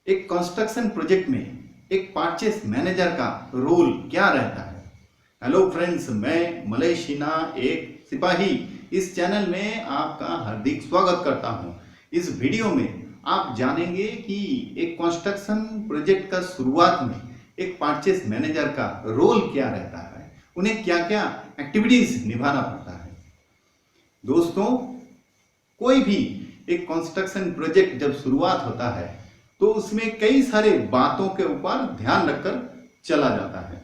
एक construction project में एक परचेस मैनेजर का रोल क्या रहता है। हेलो फ्रेंड्स, मैं मलय सिन्हा एक सिपाही इस चैनल में आपका हार्दिक स्वागत करता हूं। इस वीडियो में आप जानेंगे कि एक कंस्ट्रक्शन प्रोजेक्ट का शुरुआत में एक परचेस मैनेजर का रोल क्या रहता है, उन्हें क्या क्या एक्टिविटीज निभाना पड़ता है। दोस्तों, कोई भी एक कंस्ट्रक्शन प्रोजेक्ट जब शुरुआत होता है तो उसमें कई सारे बातों के ऊपर ध्यान रखकर चला जाता है।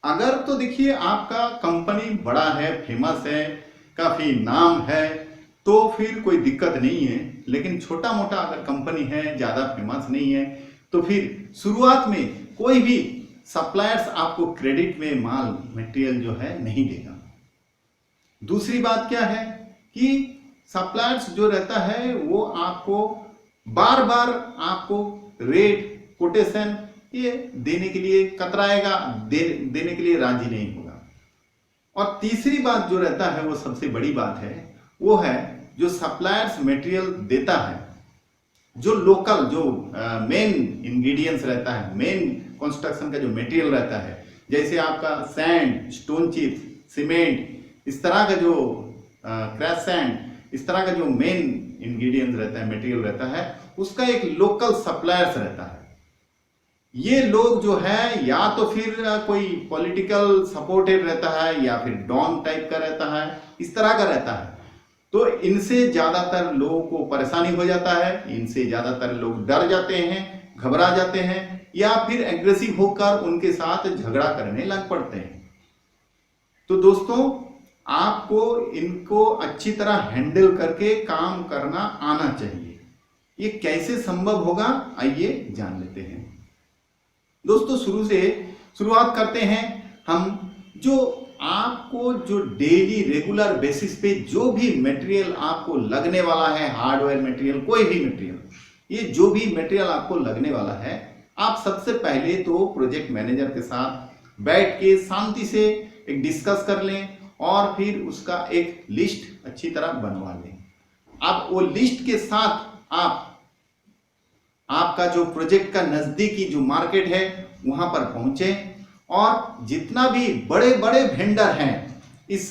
अगर तो देखिए आपका कंपनी बड़ा है, फेमस है, काफी नाम है, तो फिर कोई दिक्कत नहीं है। लेकिन छोटा मोटा अगर कंपनी है, ज्यादा फेमस नहीं है, तो फिर शुरुआत में कोई भी सप्लायर्स आपको क्रेडिट में माल मटेरियल जो है नहीं देगा। दूसरी बात क्या है कि सप्लायर्स जो रहता है वो आपको बार बार आपको रेट कोटेशन ये देने के लिए कतराएगा, देने के लिए राजी नहीं होगा। और तीसरी बात जो रहता है वो सबसे बड़ी बात है, वो है जो सप्लायर्स मटेरियल देता है, जो लोकल जो मेन इंग्रेडिएंट्स रहता है, मेन कंस्ट्रक्शन का जो मटेरियल रहता है, जैसे आपका सैंड, स्टोन चिप्स, सीमेंट, इस तरह का जो क्रैश सैंड, इस तरह का जो मेन इंग्रेडिएंट्स रहता है, मटेरियल रहता है, उसका एक लोकल सप्लायर्स रहता है। ये लोग जो है या तो फिर कोई पॉलिटिकल सपोर्टेड रहता है या फिर डॉन टाइप का रहता है, इस तरह का रहता है। तो इनसे ज्यादातर लोगों को परेशानी हो जाता है, इनसे ज्यादातर लोग डर जाते हैं, घबरा जाते हैं, या फिर एग्रेसिव होकर उनके साथ झगड़ा करने लग पड़ते हैं। तो दोस्तों, आपको इनको अच्छी तरह हैंडल करके काम करना आना चाहिए। ये कैसे संभव होगा, आइए जान लेते हैं। दोस्तों, शुरुआत करते हैं हम। जो आपको जो डेली रेगुलर बेसिस पे जो भी मटेरियल आपको लगने वाला है, हार्डवेयर मटेरियल, कोई भी मटेरियल, ये जो भी मटेरियल आपको लगने वाला है, आप सबसे पहले तो प्रोजेक्ट मैनेजर के साथ बैठ के शांति से एक डिस्कस कर लें और फिर उसका एक लिस्ट अच्छी तरह बनवा लें। अब वो लिस्ट के साथ आप आपका जो प्रोजेक्ट का नजदीकी जो मार्केट है वहां पर पहुंचे और जितना भी बड़े बड़े वेंडर हैं इस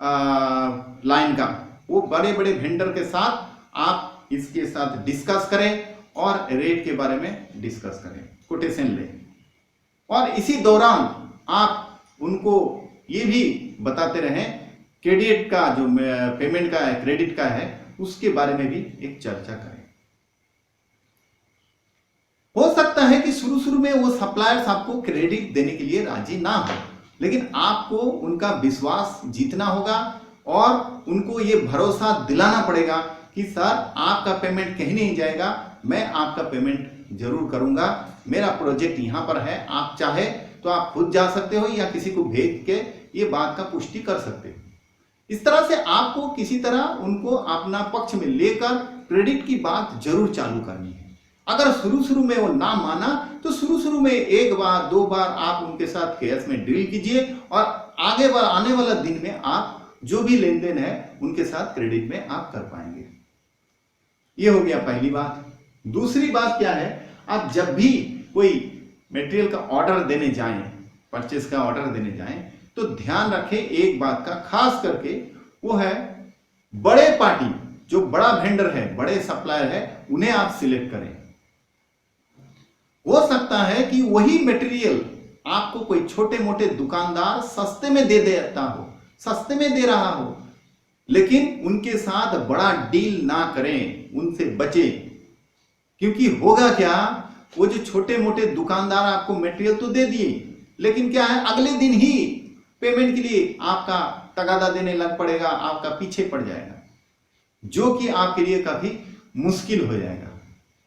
लाइन का, वो बड़े बड़े वेंडर के साथ आप इसके साथ डिस्कस करें और रेट के बारे में डिस्कस करें, कोटेशन लें। और इसी दौरान आप उनको ये भी बताते रहें क्रेडिट का जो पेमेंट का है, क्रेडिट का है, उसके बारे में भी एक चर्चा करें। हो सकता है कि शुरू शुरू में वो सप्लायर्स आपको क्रेडिट देने के लिए राजी ना हो, लेकिन आपको उनका विश्वास जीतना होगा और उनको ये भरोसा दिलाना पड़ेगा कि सर आपका पेमेंट कहीं नहीं जाएगा, मैं आपका पेमेंट जरूर करूंगा, मेरा प्रोजेक्ट यहां पर है, आप चाहे तो आप खुद जा सकते हो या किसी को भेज के ये बात का पुष्टि कर सकते हो। इस तरह से आपको किसी तरह उनको अपना पक्ष में लेकर क्रेडिट की बात जरूर चालू करनी है। अगर शुरू शुरू में वो ना माना तो शुरू शुरू में एक बार दो बार आप उनके साथ कैश में डील कीजिए और आगे आने वाला दिन में आप जो भी लेन देन है उनके साथ क्रेडिट में आप कर पाएंगे। ये हो गया पहली बात। दूसरी बात क्या है, आप जब भी कोई मटेरियल का ऑर्डर देने जाएं, परचेस का ऑर्डर देने जाएं, तो ध्यान रखें एक बात का, खास करके वो है बड़े पार्टी, जो बड़ा वेंडर है, बड़े सप्लायर है, उन्हें आप सिलेक्ट करें। हो सकता है कि वही मटेरियल आपको कोई छोटे मोटे दुकानदार सस्ते में दे देता हो, सस्ते में दे रहा हो, लेकिन उनके साथ बड़ा डील ना करें, उनसे बचें। क्योंकि होगा क्या, वो जो छोटे मोटे दुकानदार आपको मटेरियल तो दे दिए, लेकिन क्या है, अगले दिन ही पेमेंट के लिए आपका तगादा देने लग पड़ेगा, आपका पीछे पड़ जाएगा, जो कि आपके लिए काफी मुश्किल हो जाएगा।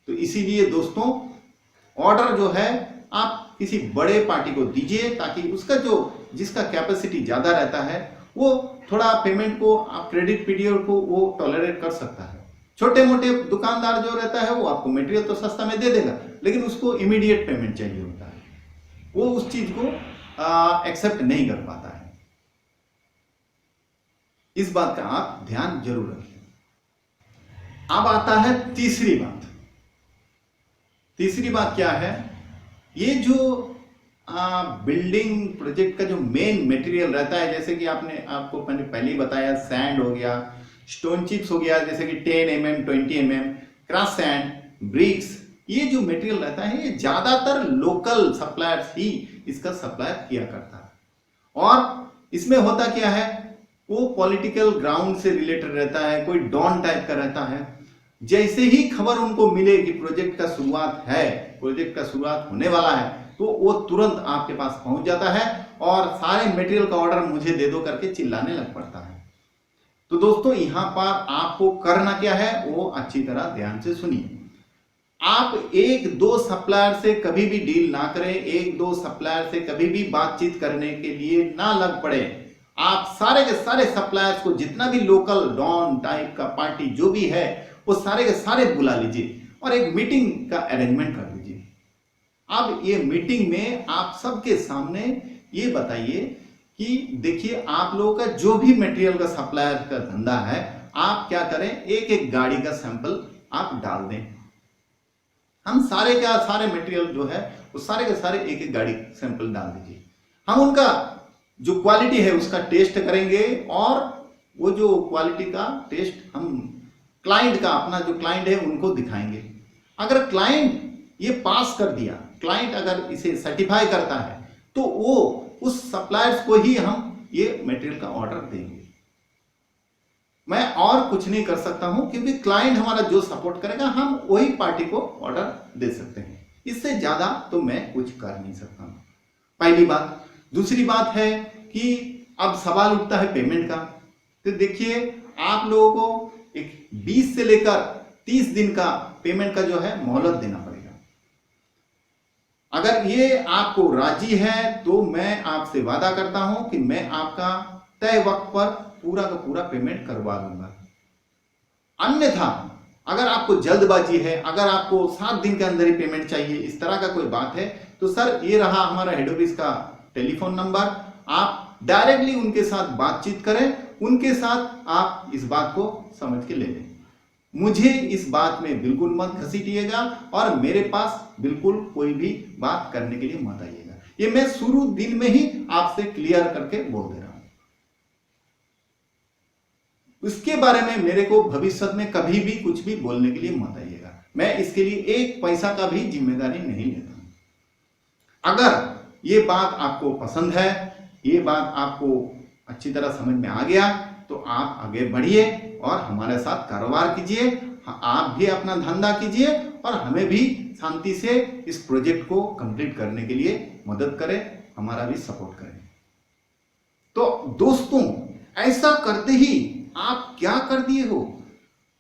तो इसीलिए दोस्तों, ऑर्डर जो है आप किसी बड़े पार्टी को दीजिए, ताकि उसका जो जिसका कैपेसिटी ज्यादा रहता है वो थोड़ा पेमेंट को, आप क्रेडिट पीरियड को वो टॉलरेट कर सकता है। छोटे मोटे दुकानदार जो रहता है वो आपको मटेरियल तो सस्ता में दे देगा, लेकिन उसको इमीडिएट पेमेंट चाहिए होता है, वो उस चीज को एक्सेप्ट नहीं कर पाता है। इस बात का आप ध्यान जरूर रखें। अब आता है तीसरी बात। तीसरी बात क्या है, ये जो बिल्डिंग प्रोजेक्ट का जो मेन मटेरियल रहता है, जैसे कि आपको पहले ही बताया, सैंड हो गया, स्टोन चिप्स हो गया, जैसे कि 10 mm 20 mm, crush sand, bricks, ये जो मटेरियल रहता है ये ज्यादातर लोकल सप्लायर्स ही इसका सप्लाई किया करता है। और इसमें होता क्या है, वो पॉलिटिकल ग्राउंड से रिलेटेड रहता है, कोई डॉन टाइप का रहता है। जैसे ही खबर उनको मिले कि प्रोजेक्ट का शुरुआत है, प्रोजेक्ट का शुरुआत होने वाला है, तो वो तुरंत आपके पास पहुंच जाता है और सारे मटेरियल का ऑर्डर मुझे दे दो करके चिल्लाने लग पड़ता है। तो दोस्तों यहां पर आपको करना क्या है, वो अच्छी तरह ध्यान से सुनिए। आप एक दो सप्लायर से कभी भी डील ना करें, एक दो सप्लायर से कभी भी बातचीत करने के लिए ना लग पड़े। आप सारे के सारे सप्लायर्स को, जितना भी लोकल डॉन टाइप का पार्टी जो भी है, वो सारे के सारे बुला लीजिए और एक मीटिंग का अरेंजमेंट कर लीजिए। अब ये मीटिंग में आप सबके सामने ये बताइए कि देखिए, आप लोगों का जो भी मटेरियल का सप्लायर का धंधा है, आप क्या करें, एक एक गाड़ी का सैंपल आप डाल दें। हम सारे का सारे मटेरियल जो है वो सारे के सारे एक एक गाड़ी सैंपल डाल दीजिए। हम उनका जो क्वालिटी है उसका टेस्ट करेंगे और वो जो क्वालिटी का टेस्ट हम क्लाइंट का, अपना जो क्लाइंट है उनको दिखाएंगे। अगर क्लाइंट ये पास कर दिया, क्लाइंट अगर इसे सर्टिफाई करता है, तो वो उस सप्लायर्स को ही हम ये मटेरियल का ऑर्डर देंगे। मैं और कुछ नहीं कर सकता हूं, क्योंकि क्लाइंट हमारा जो सपोर्ट करेगा हम वही पार्टी को ऑर्डर दे सकते हैं। इससे ज्यादा तो मैं कुछ कर नहीं सकता हूं, पहली बात। दूसरी बात है कि अब सवाल उठता है पेमेंट का। तो देखिए, आप लोगों को एक 20 से लेकर 30 दिन का पेमेंट का जो है मोहलत देना पड़ेगा। अगर ये आपको राजी है तो मैं आपसे वादा करता हूं कि मैं आपका तय वक्त पर पूरा का पूरा पेमेंट करवा दूंगा। अन्यथा अगर आपको जल्दबाजी है, अगर आपको 7 दिन के अंदर ही पेमेंट चाहिए, इस तरह का कोई बात है, तो सर ये रहा हमारा हेड ऑफिस का टेलीफोन नंबर। आप डायरेक्टली उनके साथ बातचीत करें, उनके साथ आप इस बात को समझ के ले लें। मुझे इस बात में बिल्कुल मत घसीटिएगा और मेरे पास बिल्कुल कोई भी बात करने के लिए मत आइएगा। ये मैं शुरू दिन में ही आपसे क्लियर करके बोल दे रहा हूं। उसके बारे में मेरे को भविष्य में कभी भी कुछ भी बोलने के लिए मत आइएगा। मैं इसके लिए एक पैसा का भी जिम्मेदारी नहीं लेता हूं। अगर ये बात आपको पसंद है, ये बात आपको अच्छी तरह समझ में आ गया, तो आप आगे बढ़िए और हमारे साथ कारोबार कीजिए। आप भी अपना धंधा कीजिए और हमें भी शांति से इस प्रोजेक्ट को कंप्लीट करने के लिए मदद करें, हमारा भी सपोर्ट करें। तो दोस्तों, ऐसा करते ही आप क्या कर दिए हो,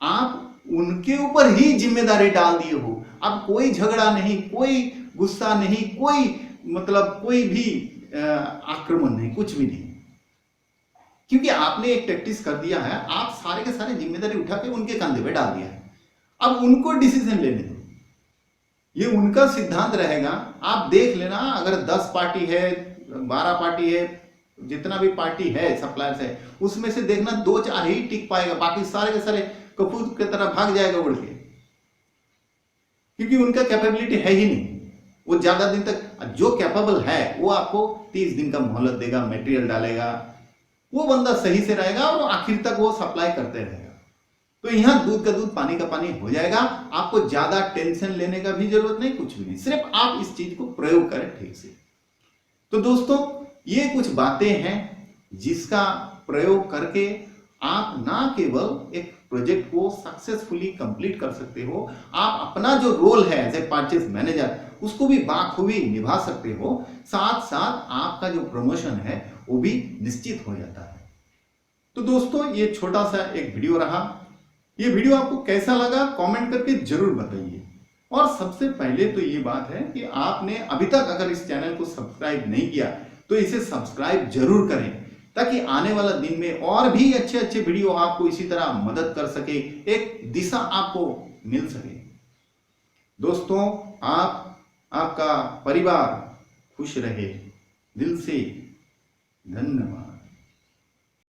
आप उनके ऊपर ही जिम्मेदारी डाल दिए हो। अब कोई झगड़ा नहीं, कोई गुस्सा नहीं, कोई भी आक्रमण नहीं, कुछ भी नहीं, क्योंकि आपने एक टैक्टिस कर दिया है। आप सारे के सारे जिम्मेदारी उठा के उनके कंधे पे डाल दिया है। अब उनको डिसीजन लेने दो, ये उनका सिद्धांत रहेगा। आप देख लेना, अगर 10 पार्टी है, 12 पार्टी है, जितना भी पार्टी है, सप्लायर्स है, उसमें से देखना 2-4 ही टिक पाएगा, बाकी सारे के सारे कपूत की तरह भाग जाएगा उड़ के, क्योंकि उनका कैपेबिलिटी है ही नहीं। वो ज्यादा दिन तक, जो कैपेबल है वो आपको 30 दिन का मोहलत देगा, मटेरियल डालेगा, वो बंदा सही से रहेगा और आखिर तक वो सप्लाई करते रहेगा। तो यहां दूध का दूध पानी का पानी हो जाएगा। आपको ज्यादा टेंशन लेने का भी जरूरत नहीं, कुछ भी नहीं, सिर्फ आप इस चीज को प्रयोग करें ठीक से। तो दोस्तों, ये कुछ बातें हैं जिसका प्रयोग करके आप ना केवल एक प्रोजेक्ट को सक्सेसफुली कंप्लीट कर सकते हो, आप अपना जो रोल है एज ए परचेज मैनेजर उसको भी बाखूबी निभा सकते हो। साथ साथ आपका जो प्रमोशन है वो भी निश्चित हो जाता है। तो दोस्तों, ये छोटा सा एक वीडियो रहा। ये वीडियो आपको कैसा लगा कमेंट करके जरूर बताइए। और सबसे पहले तो ये बात है कि आपने अभी तक अगर इस चैनल को सब्सक्राइब नहीं किया तो इसे सब्सक्राइब जरूर करें, ताकि आने वाला दिन में और भी अच्छे अच्छे वीडियो आपको इसी तरह मदद कर सके, एक दिशा आपको मिल सके। दोस्तों, आपका परिवार खुश रहे। दिल से धन्यवाद।